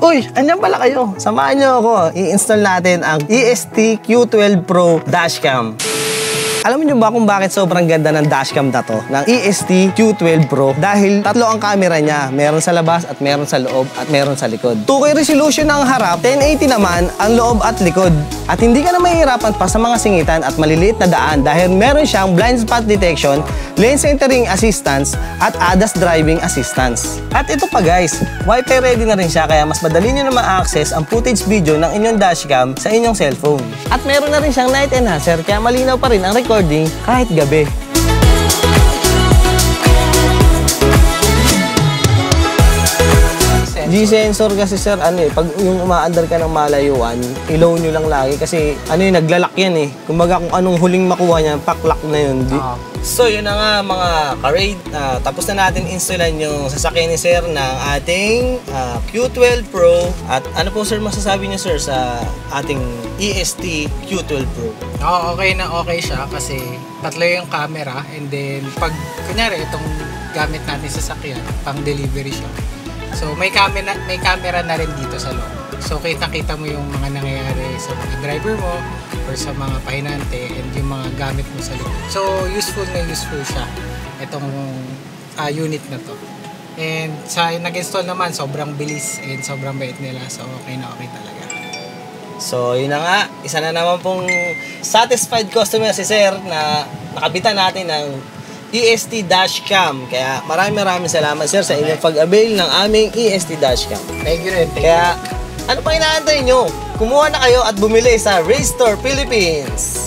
Uy, andyan pala kayo. Samahan nyo ako. I-install natin ang EST Q12 Pro Dashcam. Alam niyo ba kung bakit sobrang ganda ng dashcam na to? Ng EST Q12 Pro? Dahil tatlo ang camera niya. Meron sa labas at meron sa loob at meron sa likod. 2K resolution ang harap, 1080 naman ang loob at likod. At hindi ka na mahihirapan pa sa mga singitan at maliliit na daan dahil meron siyang blind spot detection, lane centering assistance at ADAS driving assistance. At ito pa guys, Wi-Fi ready na rin siya kaya mas madali nyo na ma-access ang footage video ng inyong dashcam sa inyong cellphone. At meron na rin siyang night enhancer kaya malinaw pa rin ang recording kahit gabi. G-sensor kasi sir, pag yung umaandar ka ng malayuan, ilaw nyo lang lagi kasi naglalak yan eh. Kumbaga kung anong huling makuha niya, paklak na yun. So yun na nga mga ka-raid, tapos na natin installan yung sasakyan ni sir ng ating Q12 Pro. At ano po sir masasabi niyo sir sa ating EST Q12 Pro? Okay na okay siya kasi tatlo yung camera and then pag kunyari itong gamit natin sa sasakyan, pang delivery siya. So may camera na rin dito sa loob. So kita-kita mo yung mga nangyayari sa mga driver mo or sa mga pahinante and yung mga gamit mo sa loob. So useful siya itong unit na to. And sa nag-install naman sobrang bilis and sobrang bait nila. So okay na okay talaga. So yun na nga, isa na naman pong satisfied customer si sir na nakabitan natin ng EST Dashcam. Kaya maraming salamat sir sa inyong pag-avail ng aming EST Dashcam. Thank you rin. Kaya ano pa inaantay nyo? Kumuha na kayo at bumili sa Raystore Philippines.